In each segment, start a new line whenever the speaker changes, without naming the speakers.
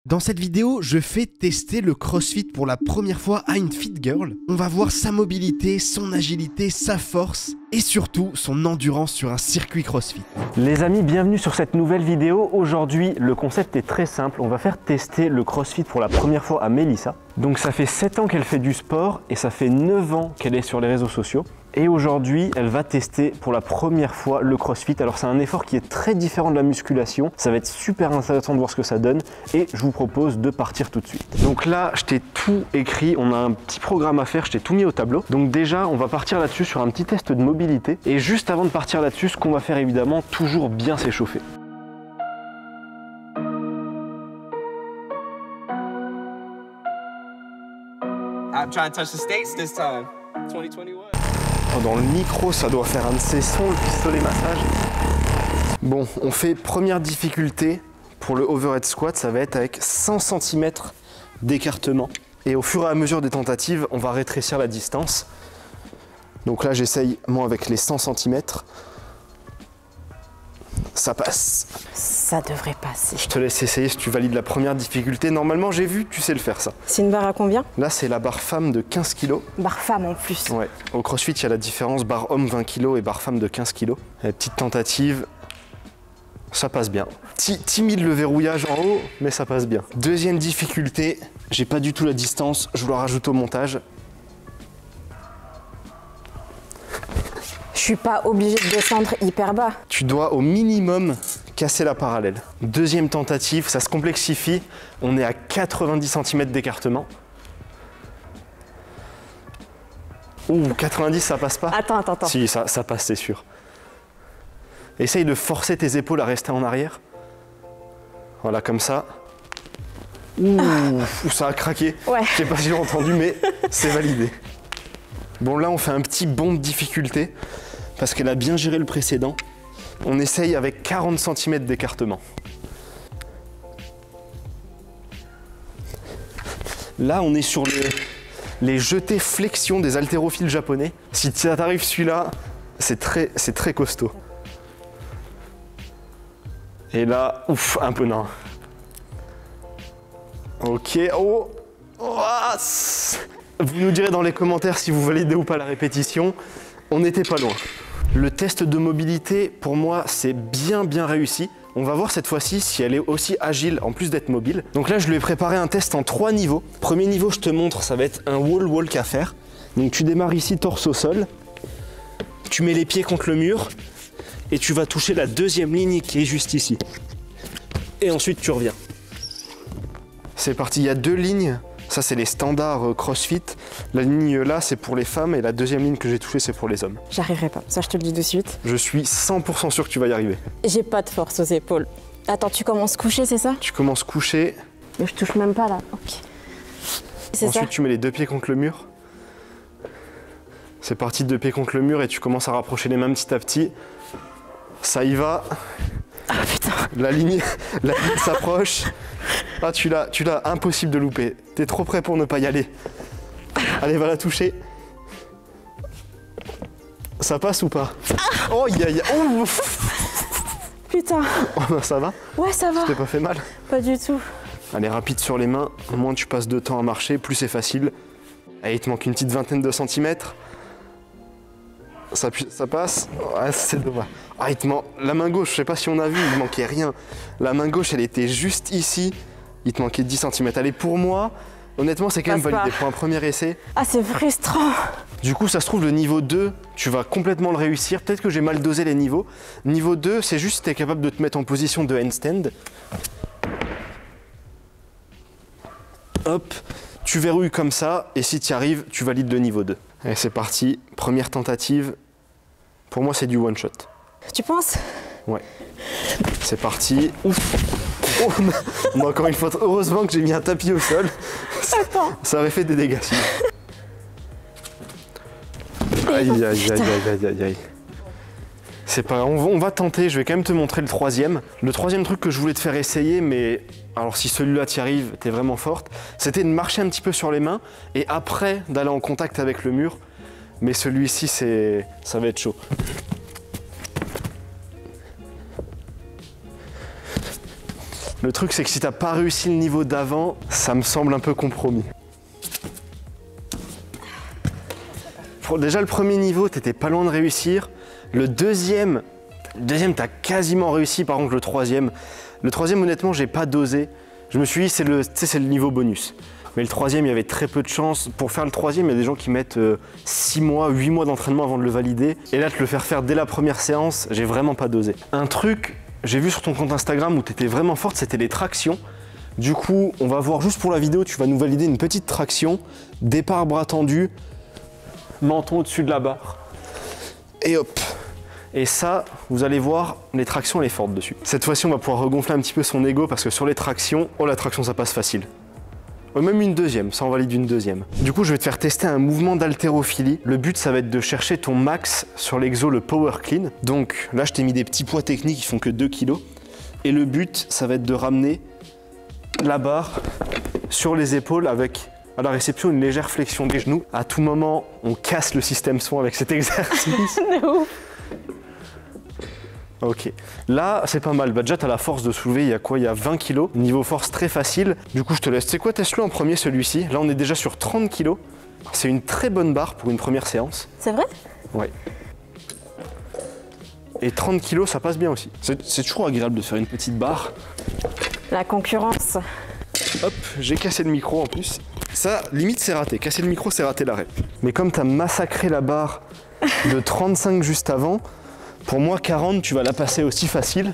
Dans cette vidéo, je fais tester le CrossFit pour la première fois à une fit girl. On va voir sa mobilité, son agilité, sa force et surtout son endurance sur un circuit CrossFit.
Les amis, bienvenue sur cette nouvelle vidéo. Aujourd'hui, le concept est très simple. On va faire tester le CrossFit pour la première fois à Mélissa. Donc ça fait 7 ans qu'elle fait du sport et ça fait 9 ans qu'elle est sur les réseaux sociaux. Et aujourd'hui, elle va tester pour la première fois le CrossFit. Alors c'est un effort qui est très différent de la musculation. Ça va être super intéressant de voir ce que ça donne. Et je vous propose de partir tout de suite. Donc là, je t'ai tout écrit. On a un petit programme à faire. Je t'ai tout mis au tableau. Donc déjà, on va partir là-dessus sur un petit test de mobilité. Et juste avant de partir là-dessus, ce qu'on va faire évidemment, toujours bien s'échauffer.
I'm trying to touch the States this time. 2021.
Dans le micro, ça doit faire un de ces sons, le pistolet massage. Bon, on fait première difficulté pour le overhead squat, ça va être avec 100 cm d'écartement. Et au fur et à mesure des tentatives, on va rétrécir la distance. Donc là, j'essaye, moi, avec les 100 cm. Ça passe.
Ça devrait passer.
Je te laisse essayer si tu valides la première difficulté. Normalement, j'ai vu, tu sais le faire ça.
C'est une barre à combien?
Là, c'est la barre femme de 15 kg.
Barre femme en plus.
Ouais. Au CrossFit, il y a la différence barre homme 20 kg et barre femme de 15 kg. Petite tentative. Ça passe bien. Timide le verrouillage en haut, mais ça passe bien. Deuxième difficulté, j'ai pas du tout la distance, je dois rajouter au montage.
Je suis pas obligée de descendre hyper bas.
Tu dois au minimum casser la parallèle. Deuxième tentative, ça se complexifie. On est à 90 cm d'écartement. Ouh, 90 ça passe pas?
Attends.
Si, ça passe, c'est sûr. Essaye de forcer tes épaules à rester en arrière. Voilà, comme ça. Ouh, ça a craqué.
Ouais.
Je sais pas si j'ai entendu, mais c'est validé. Bon, là, on fait un petit bond de difficulté parce qu'elle a bien géré le précédent. On essaye avec 40 cm d'écartement. Là, on est sur les jetés flexion des haltérophiles japonais. Si ça t'arrive celui-là, c'est très costaud. Et là, ouf, un peu nain. Ok, oh, vous nous direz dans les commentaires si vous validez ou pas la répétition. On n'était pas loin. Le test de mobilité, pour moi, c'est bien réussi. On va voir cette fois-ci si elle est aussi agile en plus d'être mobile. Donc là, je lui ai préparé un test en 3 niveaux. Premier niveau, je te montre, ça va être un wall walk à faire. Donc tu démarres ici, torse au sol. Tu mets les pieds contre le mur et tu vas toucher la deuxième ligne qui est juste ici. Et ensuite, tu reviens. C'est parti, il y a 2 lignes. Ça, c'est les standards CrossFit. La ligne là, c'est pour les femmes et la deuxième ligne que j'ai touchée, c'est pour les hommes.
J'arriverai pas, ça je te le dis de suite.
Je suis 100% sûr que tu vas y arriver.
J'ai pas de force aux épaules. Attends, tu commences couché, c'est ça?
Tu commences couché.
Mais je touche même pas là, ok. C'est ça?
Ensuite, tu mets les 2 pieds contre le mur. C'est parti, 2 pieds contre le mur et tu commences à rapprocher les mains petit à petit. Ça y va.
Ah putain.
La ligne s'approche. Ah, tu l'as, impossible de louper. T'es trop près pour ne pas y aller. Allez, va la toucher. Ça passe ou pas? Oh, oh.
Putain.
Oh, ça va?
Ouais, ça va.
Tu t'es pas fait mal?
Pas du tout.
Allez, rapide sur les mains. Moins tu passes de temps à marcher, plus c'est facile. Allez, il te manque une petite vingtaine de centimètres. Ça passe. Ouais, c'est dommage. Ah, la main gauche, je sais pas si on a vu, il manquait rien. La main gauche, elle était juste ici. Il te manquait 10 cm. Allez, pour moi, honnêtement, c'est quand même validé pour un premier essai.
Ah, c'est frustrant.
Du coup, ça se trouve, le niveau 2, tu vas complètement le réussir. Peut-être que j'ai mal dosé les niveaux. Niveau 2, c'est juste si tu es capable de te mettre en position de handstand. Hop, tu verrouilles comme ça. Et si tu y arrives, tu valides le niveau 2. Allez, c'est parti. Première tentative. Pour moi, c'est du one shot.
Tu penses?
Ouais. C'est parti. Ouf. Oh, mais encore une fois, heureusement que j'ai mis un tapis au sol. Ça aurait fait des dégâts. Aïe. C'est pas grave, on va tenter, je vais quand même te montrer le troisième. Le troisième truc que je voulais te faire essayer, mais alors si celui-là t'y arrive, t'es vraiment forte, c'était de marcher un petit peu sur les mains et après d'aller en contact avec le mur. Mais celui-ci, ça va être chaud. Le truc, c'est que si t'as pas réussi le niveau d'avant, ça me semble un peu compromis. Déjà, le premier niveau, t'étais pas loin de réussir. Le deuxième, t'as quasiment réussi. Par contre, le troisième, honnêtement, j'ai pas dosé. Je me suis dit, c'est le niveau bonus. Mais le troisième, il y avait très peu de chance. Pour faire le troisième, il y a des gens qui mettent 6 mois, 8 mois d'entraînement avant de le valider. Et là, te le faire dès la première séance, j'ai vraiment pas dosé. Un truc, j'ai vu sur ton compte Instagram où tu étais vraiment forte, c'était les tractions. Du coup, on va voir juste pour la vidéo, tu vas nous valider une petite traction. Départ bras tendu, menton au-dessus de la barre. Et hop. Et ça, vous allez voir, les tractions, elle est forte dessus. Cette fois-ci, on va pouvoir regonfler un petit peu son ego parce que sur les tractions, oh la traction, ça passe facile. Même une deuxième, ça en valide une deuxième. Du coup, je vais te faire tester un mouvement d'haltérophilie. Le but, ça va être de chercher ton max sur l'exo, le power clean. Donc là, je t'ai mis des petits poids techniques qui font que 2 kg. Et le but, ça va être de ramener la barre sur les épaules avec, à la réception, une légère flexion des genoux. À tout moment, on casse le système son avec cet exercice. Ok, là c'est pas mal. Bah, déjà t'as la force de soulever, il y a quoi? Il y a 20 kg. Niveau force très facile. Du coup je te laisse. Tu sais quoi, teste-le en premier celui-ci. Là on est déjà sur 30 kg. C'est une très bonne barre pour une première séance.
C'est vrai?
Ouais. Et 30 kg ça passe bien aussi. C'est toujours agréable de faire une petite barre.
La concurrence.
Hop, j'ai cassé le micro en plus. Ça, limite c'est raté. Casser le micro c'est rater l'arrêt. Mais comme t'as massacré la barre de 35 juste avant, pour moi, 40, tu vas la passer aussi facile.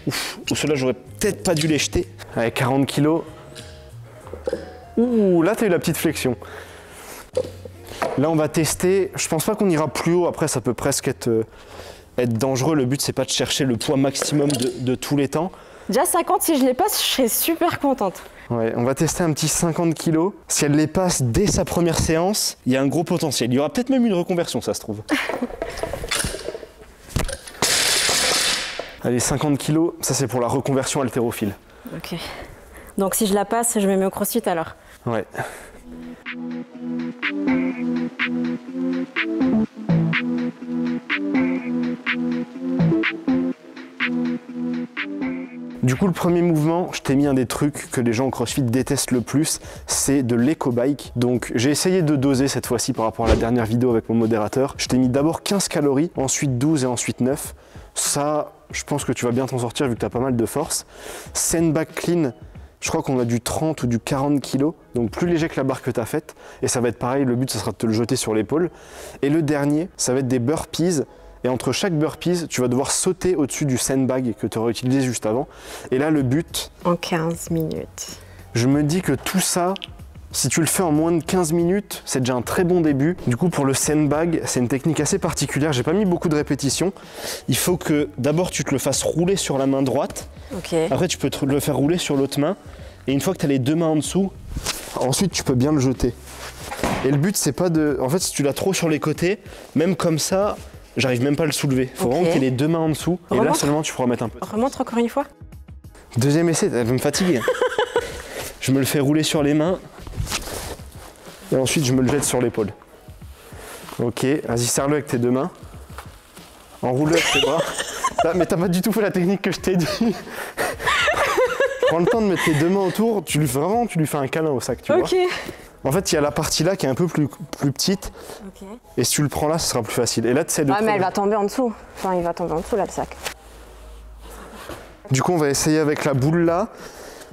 Ouf, ceux-là, j'aurais peut-être pas dû les jeter. Allez, 40 kg. Ouh, là, tu as eu la petite flexion. Là, on va tester. Je pense pas qu'on ira plus haut. Après, ça peut presque être dangereux. Le but, c'est pas de chercher le poids maximum de tous les temps.
Déjà 50, si je les passe, je serais super contente.
Ouais, on va tester un petit 50 kg. Si elle les passe dès sa première séance, il y a un gros potentiel. Il y aura peut-être même une reconversion, ça se trouve. Allez, 50 kg, ça c'est pour la reconversion haltérophile.
Ok. Donc si je la passe, je me mets au crossfit alors?
Ouais. Du coup, le premier mouvement, je t'ai mis un des trucs que les gens au CrossFit détestent le plus, c'est de l'éco-bike. Donc, j'ai essayé de doser cette fois-ci par rapport à la dernière vidéo avec mon modérateur. Je t'ai mis d'abord 15 calories, ensuite 12 et ensuite 9. Ça, je pense que tu vas bien t'en sortir vu que tu as pas mal de force. Sandbag clean, je crois qu'on a du 30 ou du 40 kg, donc plus léger que la barre que tu as faite. Et ça va être pareil, le but, ça sera de te le jeter sur l'épaule. Et le dernier, ça va être des burpees. Et entre chaque burpees, tu vas devoir sauter au-dessus du sandbag que tu aurais utilisé juste avant. Et là, le but...
En 15 minutes.
Je me dis que tout ça, si tu le fais en moins de 15 minutes, c'est déjà un très bon début. Du coup, pour le sandbag, c'est une technique assez particulière. J'ai pas mis beaucoup de répétitions. Il faut que d'abord, tu te le fasses rouler sur la main droite.
Ok.
Après, tu peux te le faire rouler sur l'autre main. Et une fois que tu as les deux mains en dessous, ensuite, tu peux bien le jeter. Et le but, c'est pas de... En fait, si tu l'as trop sur les côtés, même comme ça... J'arrive même pas à le soulever. Faut vraiment que tu aies les deux mains en dessous. Et là seulement tu pourras mettre un peu.
Remonte encore une fois.
Deuxième essai, elle va me fatiguer. Je me le fais rouler sur les mains. Et ensuite je me le jette sur l'épaule. Ok, vas-y, serre-le avec tes deux mains. Enroule-le avec tes bras. Mais t'as pas du tout fait la technique que je t'ai dit. Prends le temps de mettre tes deux mains autour. Tu lui fais un câlin au sac, tu vois. En fait, il y a la partie là qui est un peu plus petite.
Okay.
Et si tu le prends là, ce sera plus facile. Et là, tu sais de...
Ah, mais elle va tomber en dessous. Enfin, il va tomber en dessous là, le sac.
Du coup, on va essayer avec la boule là.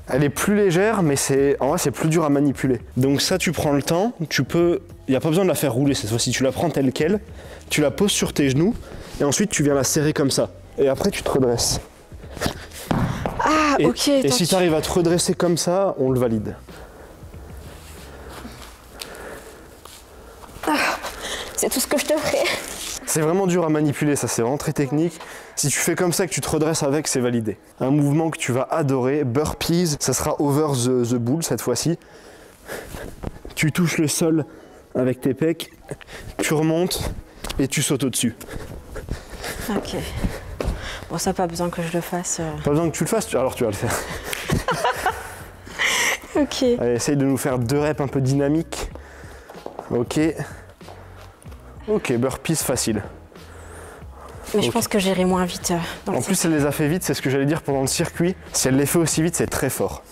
Elle est plus légère, mais en vrai, c'est plus dur à manipuler. Donc ça, tu prends le temps. Il n'y a pas besoin de la faire rouler cette fois-ci. Tu la prends telle quelle. Tu la poses sur tes genoux. Et ensuite, tu viens la serrer comme ça. Et après, tu te redresses.
Ah, ok.
Et si tu arrives à te redresser comme ça, on le valide.
C'est tout ce que je te ferai.
C'est vraiment dur à manipuler, ça c'est vraiment très technique. Si tu fais comme ça, que tu te redresses avec, c'est validé. Un mouvement que tu vas adorer, burpees, ça sera over the bull cette fois-ci. Tu touches le sol avec tes pecs, tu remontes et tu sautes au-dessus.
Ok. Bon, ça, pas besoin que je le fasse.
Pas besoin que tu le fasses, alors tu vas le faire.
Ok.
Allez, essaye de nous faire 2 reps un peu dynamiques. Ok. Ok, burpees facile.
Mais je pense que j'irai moins vite dans le
En plus, elle les a fait vite, c'est ce que j'allais dire pendant le circuit. Si elle les fait aussi vite, c'est très fort.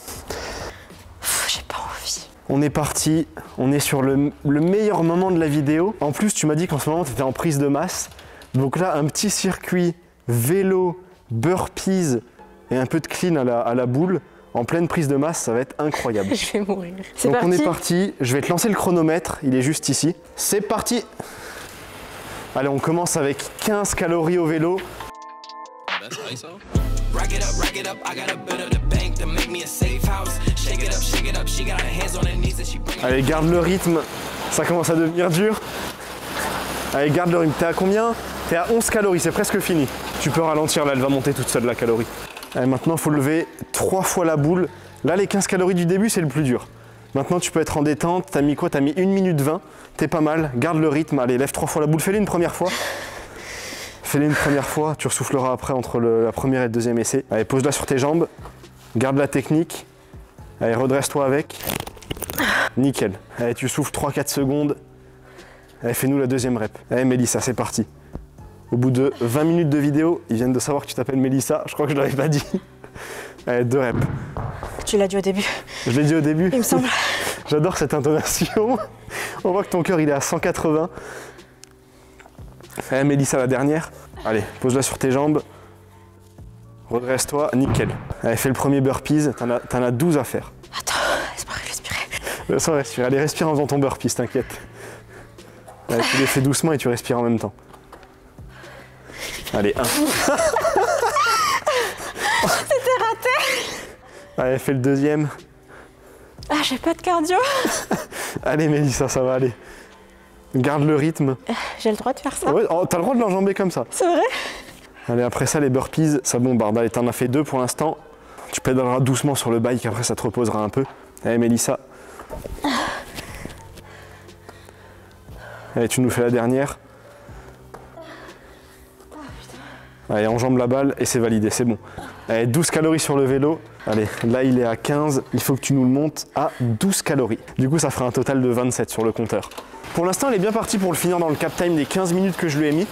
J'ai pas envie.
On est parti, on est sur le meilleur moment de la vidéo. En plus, tu m'as dit qu'en ce moment, tu étais en prise de masse. Donc là, un petit circuit, vélo, burpees et un peu de clean à la boule. En pleine prise de masse, ça va être incroyable.
Je vais mourir. C'est
Donc
parti.
on est parti, je vais te lancer le chronomètre, il est juste ici. C'est parti! Allez, on commence avec 15 calories au vélo.
Rack it up, I got a bit of the bank to make me a safe house. Shake it up, she got her hands on her knees and she bring
Allez, garde le rythme, ça commence à devenir dur. Allez, garde le rythme, t'es à combien? T'es à 11 calories, c'est presque fini. Tu peux ralentir, là, elle va monter toute seule la calorie. Allez, maintenant, il faut lever 3 fois la boule. Là, les 15 calories du début, c'est le plus dur. Maintenant, tu peux être en détente. T'as mis quoi? T'as mis 1 minute 20. T'es pas mal. Garde le rythme. Allez, lève 3 fois la boule. Fais-les une première fois. Fais-les une première fois. Tu ressouffleras après entre la première et le deuxième essai. Allez, pose-la sur tes jambes. Garde la technique. Allez, redresse-toi avec. Nickel. Allez, tu souffles 3-4 secondes. Allez, fais-nous la deuxième rep. Allez, Mélissa, c'est parti. Au bout de 20 minutes de vidéo, ils viennent de savoir que tu t'appelles Mélissa. Je crois que je ne l'avais pas dit. Allez, 2 reps.
Tu l'as dit au début.
Je l'ai dit au début.
Il me semble.
J'adore cette intonation. On voit que ton cœur il est à 180. Allez, Mélissa, la dernière. Allez, pose-la sur tes jambes. Redresse-toi, nickel. Allez, fais le premier burpees. T'en as 12 à faire.
Attends, laisse-moi respirer.
Laisse-moi respirer. Allez, respire en faisant ton burpees, t'inquiète. Allez, tu les fais doucement et tu respires en même temps. Allez, 1.
C'était raté.
Allez, fais le deuxième.
Ah, j'ai pas de cardio.
Allez, Mélissa, ça va aller. Garde le rythme.
J'ai le droit de faire ça.
Ouais, oh, t'as le droit de l'enjamber comme ça.
C'est vrai.
Allez, après ça, les burpees, ça bombarde. Allez, t'en as fait 2 pour l'instant. Tu pédaleras doucement sur le bike, après ça te reposera un peu. Allez, Mélissa. Allez, tu nous fais la dernière. Allez, enjambe la balle et c'est validé, c'est bon. Allez, 12 calories sur le vélo. Allez, là il est à 15, il faut que tu nous le montes à 12 calories. Du coup, ça fera un total de 27 sur le compteur. Pour l'instant, elle est bien partie pour le finir dans le cap time des 15 minutes que je lui ai mis.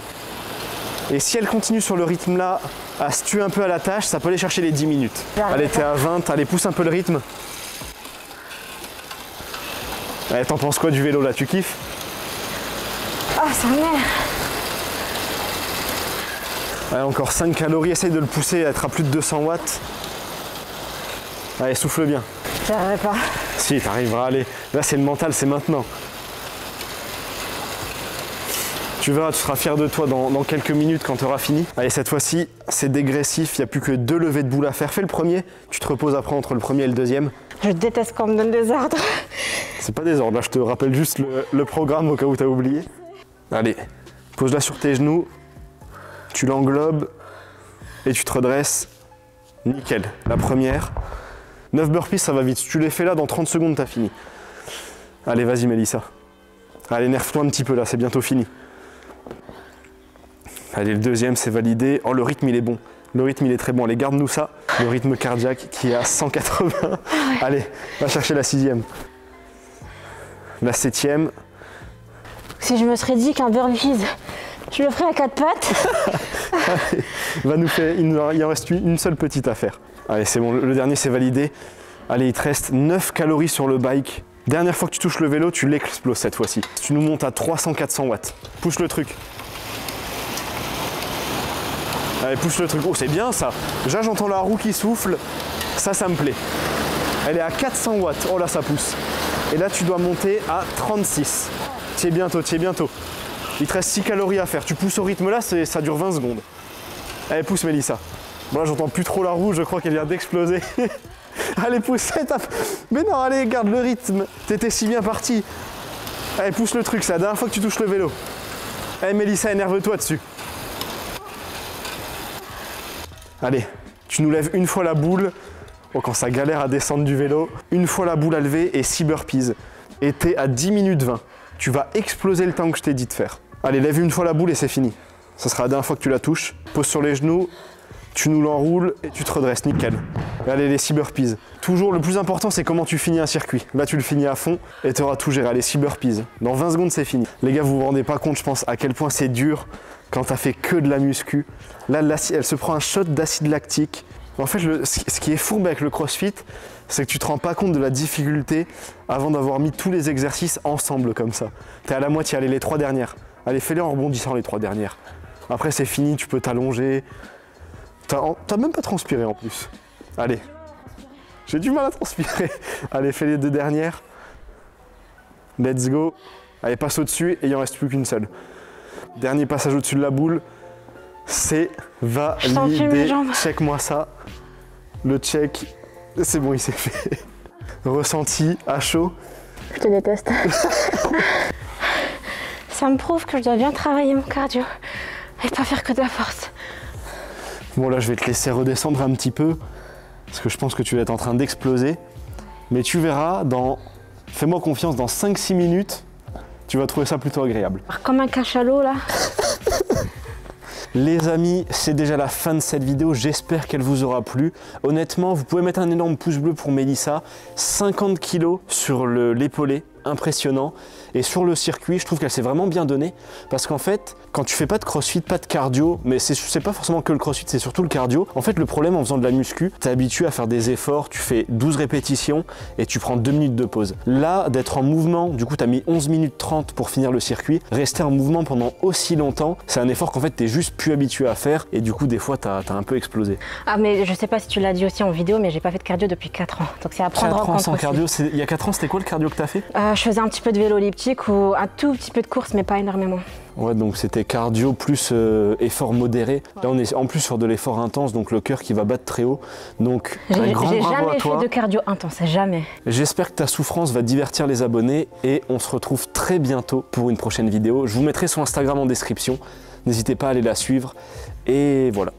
Et si elle continue sur le rythme là, à se tuer un peu à la tâche, ça peut aller chercher les 10 minutes. Allez, t'es à 20, allez, pousse un peu le rythme. Allez, t'en penses quoi du vélo là, tu kiffes?
Ah, ça m'énerve.
Allez, encore 5 calories, essaye de le pousser à être à plus de 200 watts. Allez, souffle bien.
J'arriverai pas.
Si, t'arriveras, allez. Là, c'est le mental, c'est maintenant. Tu verras, tu seras fier de toi dans quelques minutes quand tu auras fini. Allez, cette fois-ci, c'est dégressif, il n'y a plus que 2 levées de boule à faire. Fais le premier, tu te reposes après entre le premier et le deuxième.
Je déteste quand on me donne des ordres.
C'est pas des ordres, là, je te rappelle juste le programme au cas où tu as oublié. Allez, pose-la sur tes genoux. Tu l'englobes et tu te redresses. Nickel. La première. 9 burpees, ça va vite. Si tu les fais là, dans 30 secondes, t'as fini. Allez, vas-y, Mélissa. Allez, nerve-toi un petit peu là, c'est bientôt fini. Allez, le deuxième, c'est validé. Oh, le rythme, il est bon. Le rythme, il est très bon. Allez, garde-nous ça. Le rythme cardiaque qui est à 180. Allez, va chercher la 6e. La 7e.
Si je me serais dit qu'un burpees, je le ferais à 4 pattes.
Allez, il en reste une seule petite à faire. Allez, c'est bon, le dernier c'est validé. Allez, il te reste 9 calories sur le bike. Dernière fois que tu touches le vélo, tu l'exploses cette fois-ci. Tu nous montes à 300-400 watts. Pousse le truc. Allez, pousse le truc. Oh, c'est bien ça. Déjà, j'entends la roue qui souffle. Ça me plaît. Elle est à 400 watts. Oh là, ça pousse. Et là, tu dois monter à 36. T'y es bientôt, t'y es bientôt. Il te reste 6 calories à faire. Tu pousses au rythme là, ça dure 20 secondes. Allez, pousse Mélissa. Bon là, j'entends plus trop la roue, je crois qu'elle vient d'exploser. Allez, pousse, tape. Mais non, allez, garde le rythme. T'étais si bien parti. Allez, pousse le truc, c'est la dernière fois que tu touches le vélo. Allez, Mélissa, énerve-toi dessus. Allez, tu nous lèves une fois la boule. Oh, quand ça galère à descendre du vélo. Une fois la boule à lever et 6 burpees. Et t'es à 10 minutes 20. Tu vas exploser le temps que je t'ai dit de faire. Allez, lève une fois la boule et c'est fini. Ça sera la dernière fois que tu la touches. Pose sur les genoux, tu nous l'enroules et tu te redresses, nickel. Et allez, les 6 burpees. Toujours, le plus important, c'est comment tu finis un circuit. Là, tu le finis à fond et tu auras tout géré. Allez, 6 burpees. Dans 20 secondes, c'est fini. Les gars, vous vous rendez pas compte, je pense, à quel point c'est dur quand tu as fait que de la muscu. Là, elle se prend un shot d'acide lactique. En fait, ce qui est fourbe avec le CrossFit, c'est que tu te rends pas compte de la difficulté avant d'avoir mis tous les exercices ensemble comme ça. Tu es à la moitié, allez, les 3 dernières. Allez, fais-les en rebondissant les 3 dernières. Après, c'est fini, tu peux t'allonger. T'as même pas transpiré en plus. Allez. J'ai du mal à transpirer. Allez, fais les 2 dernières. Let's go. Allez, passe au-dessus et il en reste plus qu'une seule. Dernier passage au-dessus de la boule. C'est validé. Check-moi ça. Le check. C'est bon, il s'est fait. Ressenti à chaud.
Je te déteste. Ça me prouve que je dois bien travailler mon cardio et pas faire que de la force.
Bon, là, je vais te laisser redescendre un petit peu parce que je pense que tu vas être en train d'exploser. Mais tu verras, fais-moi confiance, dans 5-6 minutes, tu vas trouver ça plutôt agréable.
Comme un cachalot, là.
Les amis, c'est déjà la fin de cette vidéo, j'espère qu'elle vous aura plu. Honnêtement, vous pouvez mettre un énorme pouce bleu pour Mélissa. 50 kg sur l'épaulé, impressionnant. Et sur le circuit, je trouve qu'elle s'est vraiment bien donnée. Parce qu'en fait, quand tu fais pas de crossfit, pas de cardio, mais c'est pas forcément que le crossfit, c'est surtout le cardio. En fait, le problème en faisant de la muscu, t'es habitué à faire des efforts, tu fais 12 répétitions et tu prends 2 minutes de pause. Là, d'être en mouvement, du coup, t'as mis 11 minutes 30 pour finir le circuit. Rester en mouvement pendant aussi longtemps, c'est un effort qu'en fait, t'es juste plus habitué à faire. Et du coup, des fois, t'as un peu explosé. Ah,
mais je sais pas si tu l'as dit aussi en vidéo, mais j'ai pas fait de cardio depuis 4 ans. Donc c'est à prendre en compte. 4 ans sans
cardio, il y a 4 ans, c'était quoi le cardio que t'as fait?
Je faisais un petit peu de vélo elliptique ou un tout petit peu de course, mais pas énormément.
Ouais, donc c'était cardio plus effort modéré. Là, on est en plus sur de l'effort intense, donc le cœur qui va battre très haut. Donc un grand bravo à toi. J'ai jamais fait
de cardio intense, jamais.
J'espère que ta souffrance va divertir les abonnés et on se retrouve très bientôt pour une prochaine vidéo. Je vous mettrai son Instagram en description. N'hésitez pas à aller la suivre et voilà.